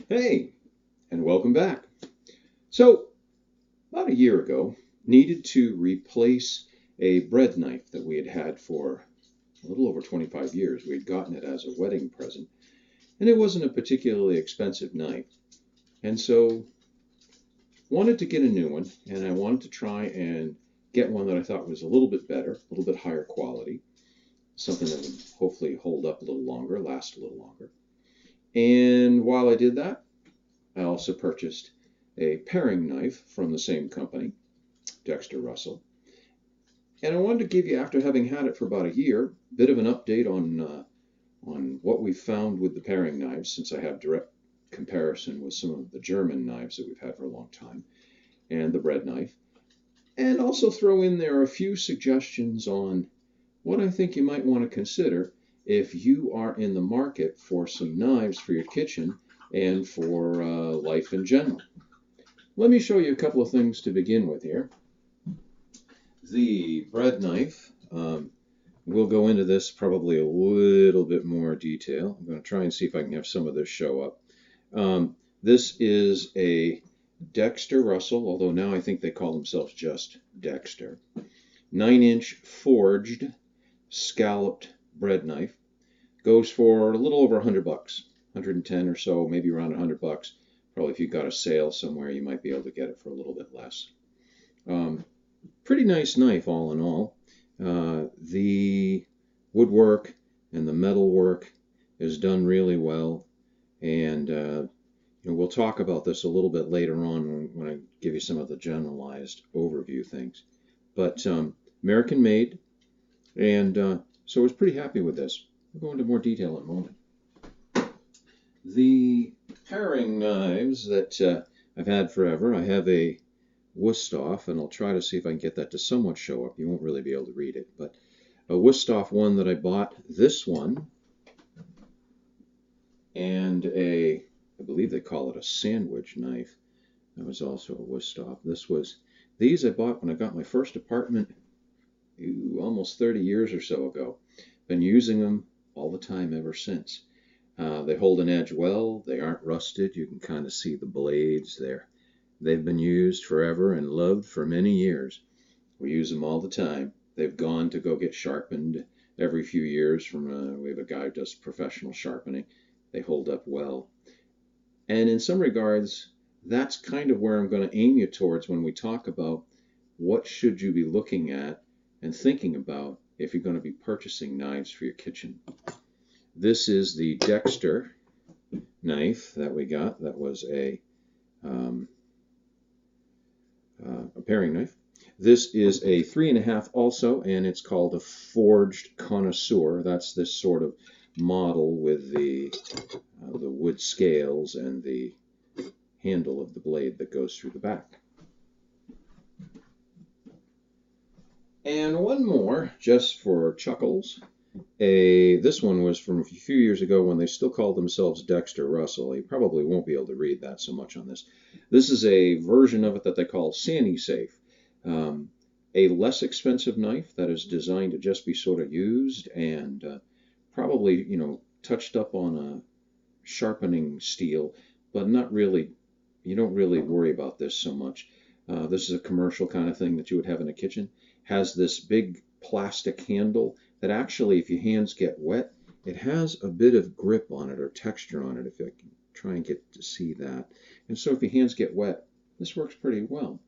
Hey, and welcome back. So, about a year ago, needed to replace a bread knife that we had had for a little over 25 years. We had gotten it as a wedding present, and it wasn't a particularly expensive knife. And so, wanted to get a new one, and I wanted to try and get one that I thought was a little bit better, a little bit higher quality, something that would hopefully hold up a little longer, last a little longer. And while I did that, I also purchased a paring knife from the same company, Dexter Russell. And I wanted to give you, after having had it for about a year, a bit of an update on what we've found with the paring knives, since I have direct comparison with some of the German knives that we've had for a long time, and the bread knife. And also throw in there a few suggestions on what I think you might want to consider if you are in the market for some knives for your kitchen and for life in general. Let me show you a couple of things to begin with here. The bread knife, we'll go into this probably a little bit more detail. I'm going to try and see if I can have some of this show up. This is a Dexter Russell, although now I think they call themselves just Dexter. 9-inch forged scalloped bread knife. Goes for a little over $100, 110 or so, maybe around $100. Probably if you got a sale somewhere, you might be able to get it for a little bit less. Pretty nice knife all in all. The woodwork and the metal work is done really well, and we'll talk about this a little bit later on when I give you some of the generalized overview things. But American made, and so I was pretty happy with this. We'll go into more detail in a moment. The paring knives that I've had forever, I have a Wusthof, and I'll try to see if I can get that to somewhat show up. You won't really be able to read it, but a Wusthof one that I bought, this one, and I believe they call it a sandwich knife. That was also a Wusthof. These I bought when I got my first apartment almost 30 years or so ago. Been using them all the time ever since. They hold an edge well. They aren't rusted. You can kind of see the blades there. They've been used forever and loved for many years. We use them all the time. They've gone to go get sharpened every few years we have a guy who does professional sharpening. They hold up well. And in some regards, that's kind of where I'm going to aim you towards when we talk about what should you be looking at and thinking about if you're going to be purchasing knives for your kitchen. This is the Dexter knife that we got. That was a paring knife. This is a 3.5 also, and it's called a Forged Connoisseur. That's this sort of model with the wood scales and the handle of the blade that goes through the back. And one more, just for chuckles. This one was from a few years ago when they still called themselves Dexter Russell. You probably won't be able to read that so much on this. This is a version of it that they call Sandy Safe. A less expensive knife that is designed to just be sort of used and probably, touched up on a sharpening steel, but not really, you don't really worry about this so much. This is a commercial kind of thing that you would have in a kitchen. Has this big plastic handle that actually, if your hands get wet, it has a bit of grip on it or texture on it, if I can try and get to see that. And so if your hands get wet, this works pretty well.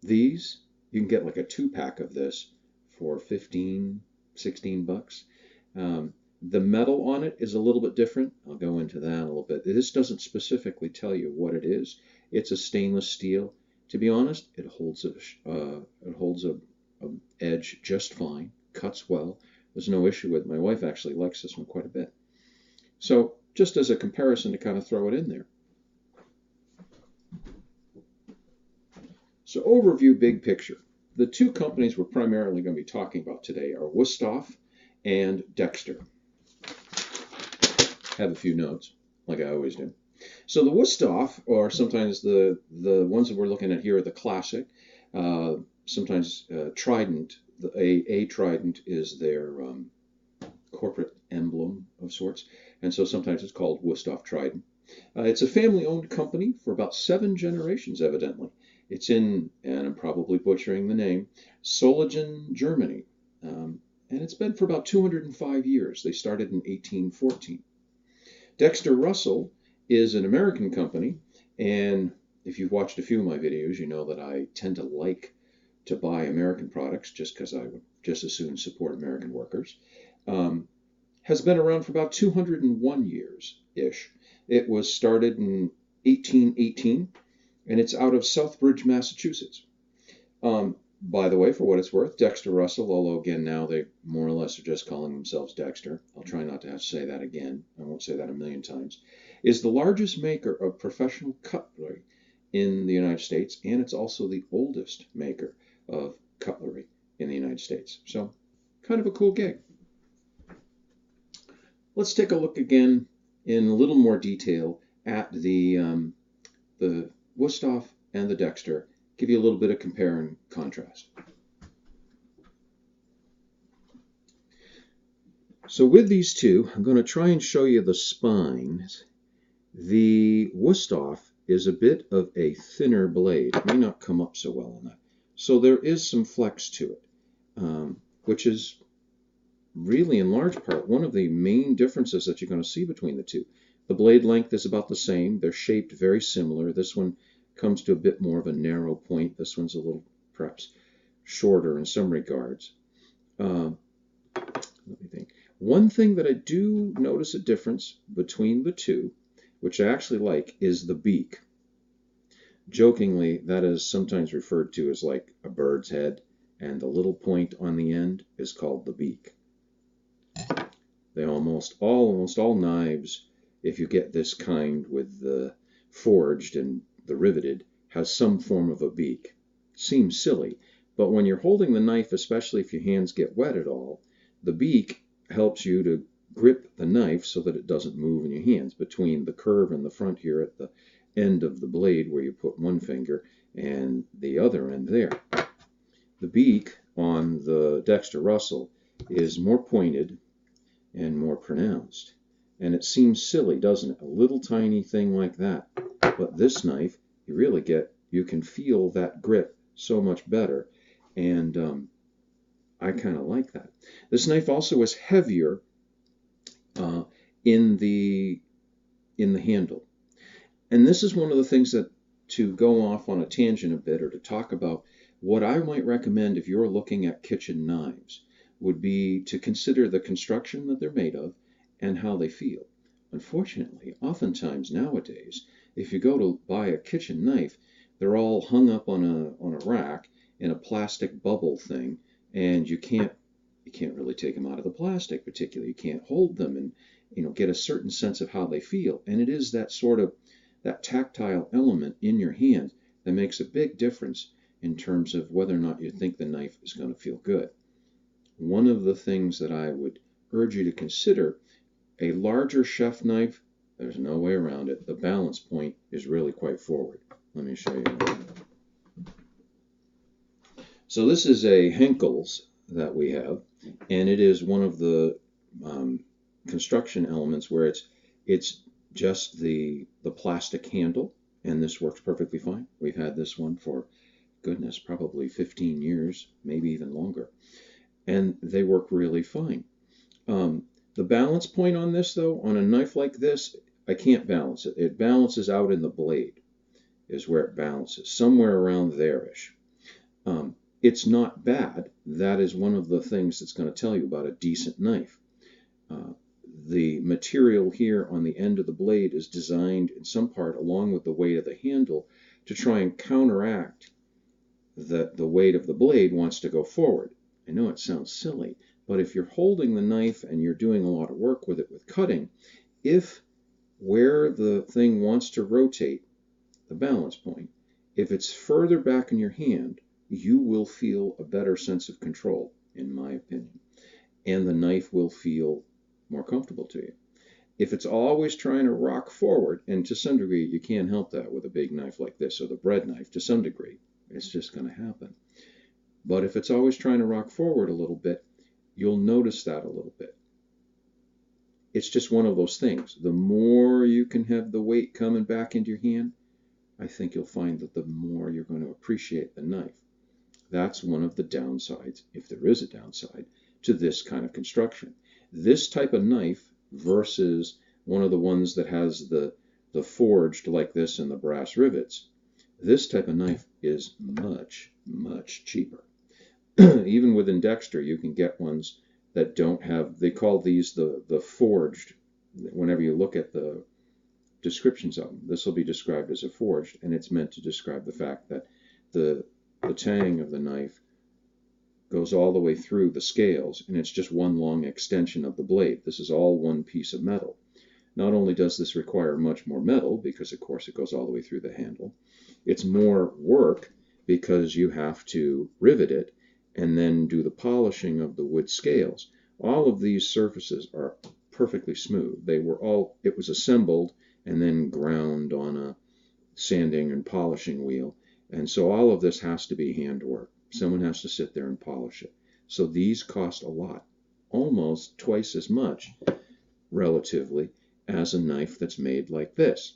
These, you can get like a 2-pack of this for 15, 16 bucks. The metal on it is a little bit different. I'll go into that a little bit. This doesn't specifically tell you what it is. It's a stainless steel. To be honest, it holds a edge just fine, cuts well. There's no issue with it. My wife actually likes this one quite a bit. So just as a comparison to kind of throw it in there. So overview, big picture. The two companies we're primarily going to be talking about today are Wusthof and Dexter. Have a few notes, like I always do. So the Wusthof, or sometimes the ones that we're looking at here are the Classic. Sometimes Trident, a Trident is their corporate emblem of sorts, and so sometimes it's called Wusthof Trident. It's a family-owned company for about 7 generations, evidently. It's in, and I'm probably butchering the name, Solingen, Germany. And it's been for about 205 years. They started in 1814. Dexter Russell is an American company, and if you've watched a few of my videos, you know that I tend to like to buy American products just because I would just as soon support American workers. Has been around for about 201 years-ish. It was started in 1818, and it's out of Southbridge, Massachusetts. By the way, for what it's worth, Dexter Russell, although again now they more or less are just calling themselves Dexter, I'll try not to have to say that again, I won't say that a million times, is the largest maker of professional cutlery in the United States, and it's also the oldest maker of cutlery in the United States. So, kind of a cool gig. Let's take a look again in a little more detail at the Wusthof and the Dexter, give you a little bit of compare and contrast. So with these two, I'm going to try and show you the spines. The Wusthof is a bit of a thinner blade. It may not come up so well on that. So there is some flex to it, which is really in large part one of the main differences that you're going to see between the two. The blade length is about the same. They're shaped very similar. This one comes to a bit more of a narrow point. This one's a little perhaps shorter in some regards. Let me think. One thing that I do notice a difference between the two, which I actually like, is the beak. Jokingly, that is sometimes referred to as like a bird's head, and the little point on the end is called the beak. They almost all knives, if you get this kind with the forged and the riveted, has some form of a beak. Seems silly, but when you're holding the knife, especially if your hands get wet at all, the beak helps you to grip the knife so that it doesn't move in your hands between the curve in the front here at the end of the blade where you put one finger and the other end there. The beak on the Dexter Russell is more pointed and more pronounced. And it seems silly, doesn't it? A little tiny thing like that. But this knife, you can feel that grip so much better. And I kind of like that. This knife also is heavier in the handle. And this is one of the things that, to go off on a tangent a bit or to talk about, what I might recommend if you're looking at kitchen knives would be to consider the construction that they're made of and how they feel. Unfortunately, oftentimes nowadays, if you go to buy a kitchen knife, they're all hung up on a rack in a plastic bubble thing, and you can't really take them out of the plastic particularly. You can't hold them and get a certain sense of how they feel. And it is that sort of that tactile element in your hand that makes a big difference in terms of whether or not you think the knife is going to feel good. One of the things that I would urge you to consider, a larger chef knife, there's no way around it. The balance point is really quite forward. Let me show you. So this is a Henkel's that we have, and it is one of the construction elements where it's just the plastic handle, and this works perfectly fine. We've had this one for, goodness, probably 15 years, maybe even longer. And they work really fine. The balance point on this, though, on a knife like this, I can't balance it. It balances out in the blade, is where it balances, somewhere around there-ish. It's not bad. That is one of the things that's going to tell you about a decent knife. The material here on the end of the blade is designed in some part, along with the weight of the handle, to try and counteract that the weight of the blade wants to go forward. I know it sounds silly, but if you're holding the knife and you're doing a lot of work with it with cutting, if where the thing wants to rotate, the balance point, if it's further back in your hand, you will feel a better sense of control, in my opinion. And the knife will feel more comfortable to you. If it's always trying to rock forward, and to some degree you can't help that with a big knife like this, or the bread knife, to some degree, it's just going to happen. But if it's always trying to rock forward a little bit, you'll notice that a little bit. it's just one of those things. The more you can have the weight coming back into your hand, I think you'll find that the more you're going to appreciate the knife. That's one of the downsides, if there is a downside, to this kind of construction. This type of knife versus one of the ones that has the forged like this and the brass rivets, this type of knife is much, much cheaper. Even within Dexter, you can get ones that don't have, they call these the forged. Whenever you look at the descriptions of them, this will be described as a forged, and it's meant to describe the fact that the tang of the knife goes all the way through the scales, and it's just one long extension of the blade. This is all one piece of metal. Not only does this require much more metal, because of course it goes all the way through the handle, it's more work because you have to rivet it and then do the polishing of the wood scales. All of these surfaces are perfectly smooth. It was assembled and then ground on a sanding and polishing wheel. And so all of this has to be handwork. Someone has to sit there and polish it. So these cost a lot, almost twice as much, relatively, as a knife that's made like this.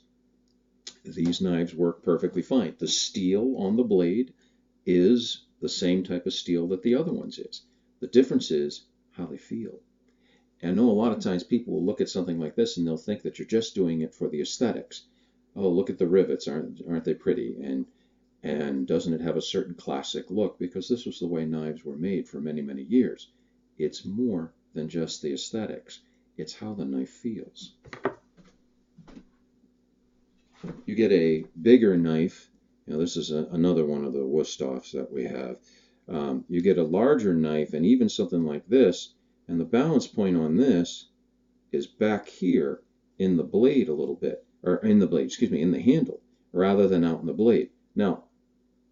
These knives work perfectly fine. The steel on the blade is the same type of steel that the other ones is. The difference is how they feel. And I know a lot of times people will look at something like this and they'll think that you're just doing it for the aesthetics. Oh, look at the rivets, aren't they pretty? And doesn't it have a certain classic look? Because this was the way knives were made for many, many years. It's more than just the aesthetics. It's how the knife feels. You get a bigger knife. You know, this is another one of the Wusthoffs that we have. You get a larger knife, and even something like this, and the balance point on this is back here in the blade a little bit, or in the blade, excuse me, in the handle, rather than out in the blade. Now,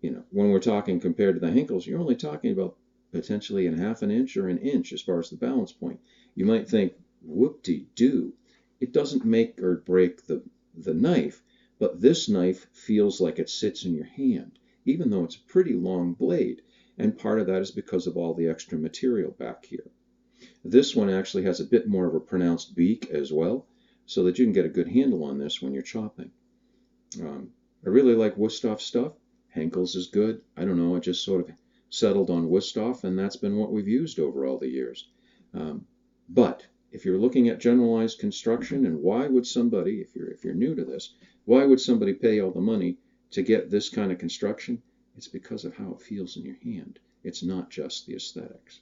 you know, when we're talking compared to the Henkels, you're only talking about potentially a half an inch or an inch as far as the balance point. You might think, whoop-de-doo. It doesn't make or break the knife, but this knife feels like it sits in your hand, even though it's a pretty long blade. And part of that is because of all the extra material back here. This one actually has a bit more of a pronounced beak as well, so that you can get a good handle on this when you're chopping. I really like Wusthof stuff. Henkels is good. I don't know, I just sort of settled on Wusthof, and that's been what we've used over all the years. But if you're looking at generalized construction, and why would somebody, if you're new to this, why would somebody pay all the money to get this kind of construction? It's because of how it feels in your hand. It's not just the aesthetics.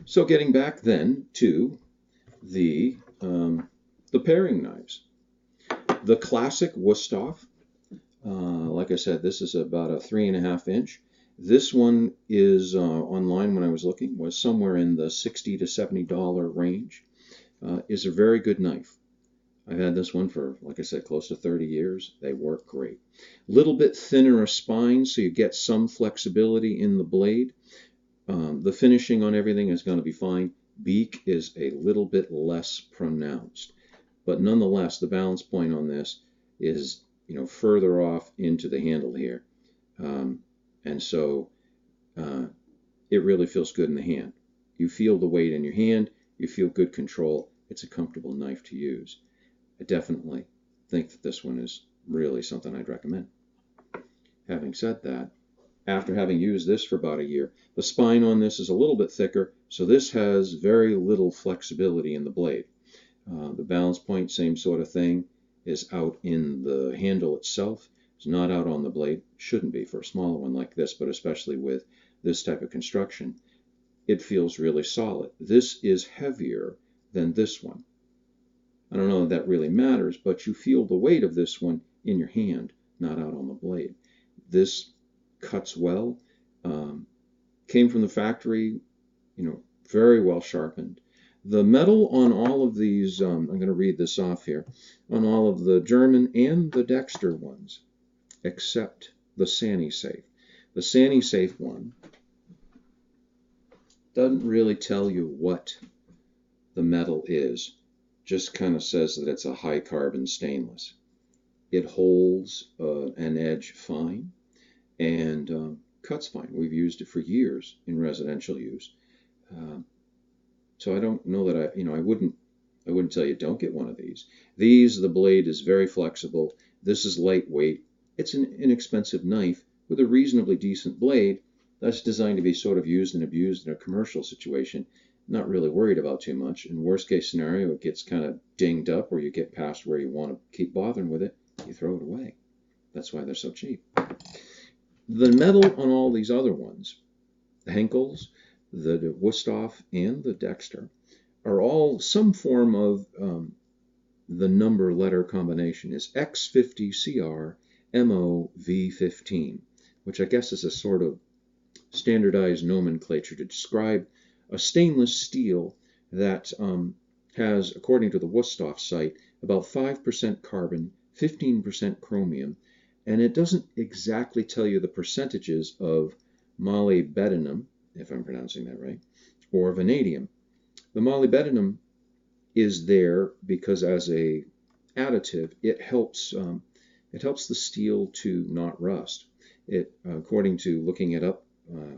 So getting back then to the paring knives. The classic Wusthof, like I said, this is about a 3.5 inch. This one is online when I was looking, was somewhere in the $60 to $70 range. Is a very good knife. I've had this one for, like I said, close to 30 years. They work great. A little bit thinner a spine, so you get some flexibility in the blade. The finishing on everything is going to be fine. Beak is a little bit less pronounced. But nonetheless, the balance point on this is, you know, further off into the handle here. And so it really feels good in the hand. You feel the weight in your hand. You feel good control. It's a comfortable knife to use. I definitely think that this one is really something I'd recommend. Having said that, after having used this for about a year, the spine on this is a little bit thicker, so this has very little flexibility in the blade. The balance point, same sort of thing, is out in the handle itself. It's not out on the blade. Shouldn't be for a smaller one like this, but especially with this type of construction, it feels really solid. This is heavier than this one. I don't know if that really matters, but you feel the weight of this one in your hand, not out on the blade. This cuts well. Came from the factory, you know, very well sharpened. The metal on all of these, I'm going to read this off here, on all of the German and the Dexter ones, except the Sani-Safe. The Sani-Safe one doesn't really tell you what the metal is, just kind of says that it's a high carbon stainless. It holds an edge fine and cuts fine. We've used it for years in residential use. So I don't know that I wouldn't tell you don't get one of these. The blade is very flexible. This is lightweight. It's an inexpensive knife with a reasonably decent blade that's designed to be sort of used and abused in a commercial situation. Not really worried about too much. In worst case scenario, it gets kind of dinged up or you get past where you want to keep bothering with it, you throw it away. That's why they're so cheap. The metal on all these other ones, the Henkels, the Wusthof, and the Dexter, are all some form of the number letter combination is X50CR MOV15, which I guess is a sort of standardized nomenclature to describe a stainless steel that has, according to the Wusthof site, about 5% carbon, 15% chromium, and it doesn't exactly tell you the percentages of molybdenum, if I'm pronouncing that right, or vanadium. The molybdenum is there because as a additive, it helps the steel to not rust. According to looking it up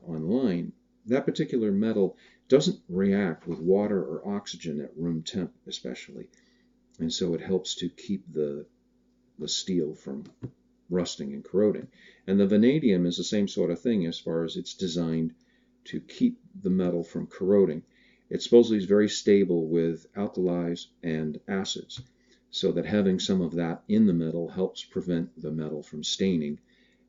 online, that particular metal doesn't react with water or oxygen at room temp, especially, and so it helps to keep the steel from rusting and corroding. And the vanadium is the same sort of thing as far as it's designed to keep the metal from corroding. It supposedly is very stable with alkalis and acids, so that having some of that in the metal helps prevent the metal from staining.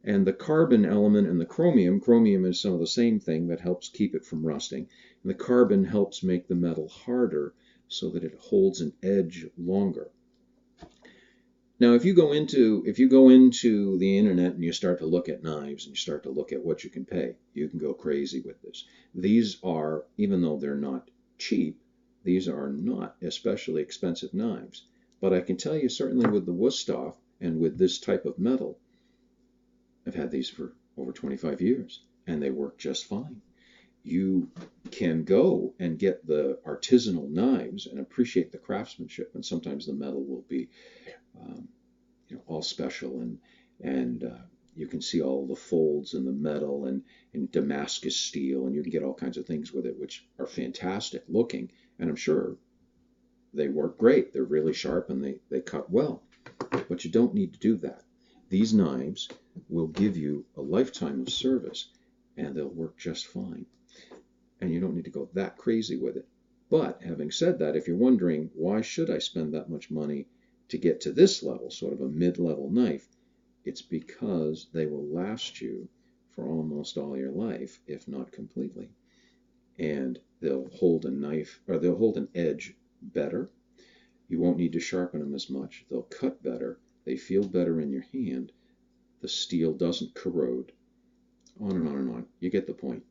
And the carbon element and the chromium is some of the same thing that helps keep it from rusting. And the carbon helps make the metal harder so that it holds an edge longer. Now, if you go into the internet and you start to look at knives and you start to look at what you can pay, you can go crazy with this. These are, even though they're not cheap, these are not especially expensive knives. But I can tell you certainly with the Wusthof and with this type of metal, I've had these for over 25 years and they work just fine. You can go and get the artisanal knives and appreciate the craftsmanship, and sometimes the metal will be all special, and you can see all the folds in the metal and Damascus steel, and you can get all kinds of things with it which are fantastic looking, and I'm sure they work great. They're really sharp and they cut well, but you don't need to do that. These knives will give you a lifetime of service and they'll work just fine, and you don't need to go that crazy with it. But having said that, if you're wondering why should I spend that much money to get to this level, sort of a mid-level knife, it's because they will last you for almost all your life, if not completely. And they'll hold a knife, or they'll hold an edge better. You won't need to sharpen them as much. They'll cut better. They feel better in your hand. The steel doesn't corrode. On and on and on. You get the point.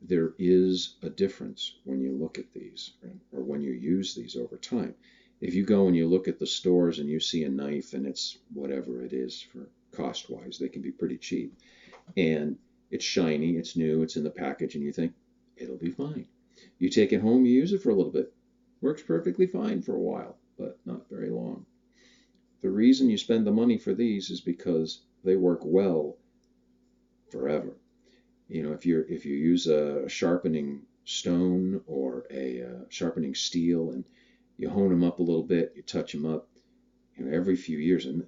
There is a difference when you look at these, or when you use these over time. If you go and you look at the stores and you see a knife and it's whatever it is for cost-wise, they can be pretty cheap. And it's shiny, it's new, it's in the package, and you think, it'll be fine. You take it home, you use it for a little bit. Works perfectly fine for a while, but not very long. The reason you spend the money for these is because they work well forever. If you use a sharpening stone or a sharpening steel and you hone them up a little bit, you touch them up, every few years, and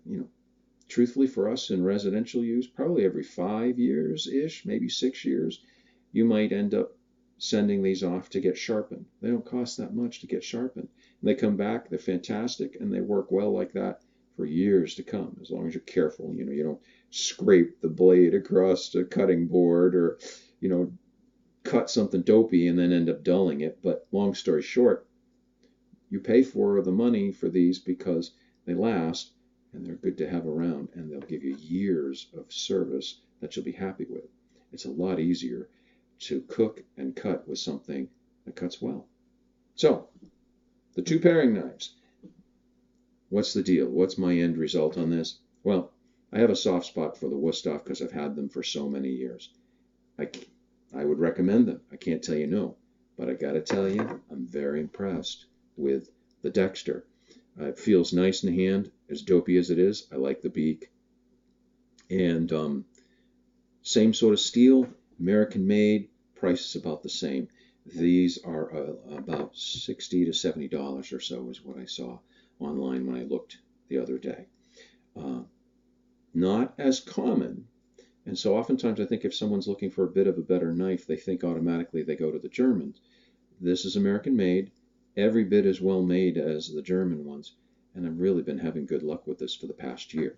truthfully for us in residential use, probably every 5 years-ish, maybe 6 years, you might end up sending these off to get sharpened. They don't cost that much to get sharpened. And they come back, they're fantastic, and they work well like that for years to come, as long as you're careful. You don't scrape the blade across the cutting board or, cut something dopey and then end up dulling it. But long story short, you pay for the money for these because they last and they're good to have around, and they'll give you years of service that you'll be happy with. It's a lot easier to cook and cut with something that cuts well. So, the two paring knives. What's the deal? What's my end result on this? Well, I have a soft spot for the Wusthof because I've had them for so many years. I would recommend them. I can't tell you no. But I got to tell you, I'm very impressed with the Dexter. It feels nice in the hand, as dopey as it is. I like the beak. And same sort of steel, American made, price is about the same. These are about $60 to $70 or so is what I saw online when I looked the other day. Not as common. And so oftentimes I think if someone's looking for a bit of a better knife, they think automatically they go to the Germans. This is American made, every bit as well made as the German ones, and I've really been having good luck with this for the past year.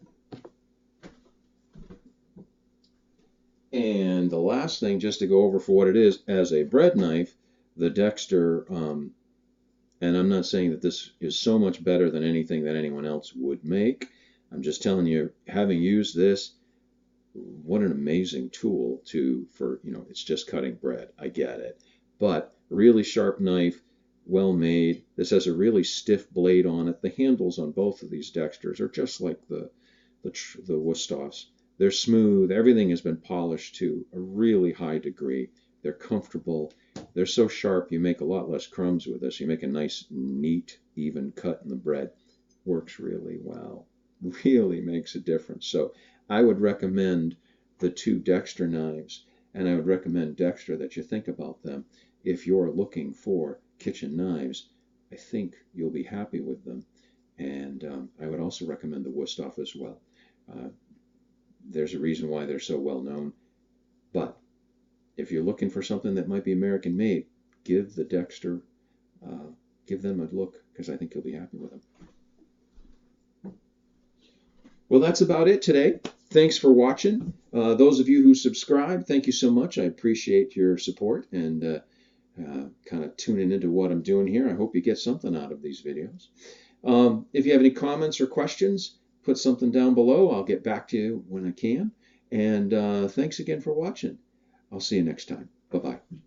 And the last thing, just to go over for what it is, as a bread knife, the Dexter, and I'm not saying that this is so much better than anything that anyone else would make. I'm just telling you, having used this, what an amazing tool for, it's just cutting bread. I get it. But really sharp knife, well made. This has a really stiff blade on it. The handles on both of these Dexters are just like the Wusthoфs. They're smooth. Everything has been polished to a really high degree. They're comfortable. They're so sharp, you make a lot less crumbs with this. You make a nice, neat, even cut in the bread. Works really well. Really makes a difference. So I would recommend the two Dexter knives, and I would recommend Dexter that you think about them. If you're looking for kitchen knives, I think you'll be happy with them. And I would also recommend the Wusthof as well. There's a reason why they're so well known. But if you're looking for something that might be American made, give the Dexter, give them a look, because I think you'll be happy with them. Well, that's about it today. Thanks for watching. Those of you who subscribe, thank you so much. I appreciate your support and kind of tuning into what I'm doing here. I hope you get something out of these videos. If you have any comments or questions, put something down below. I'll get back to you when I can. And thanks again for watching. I'll see you next time. Bye-bye.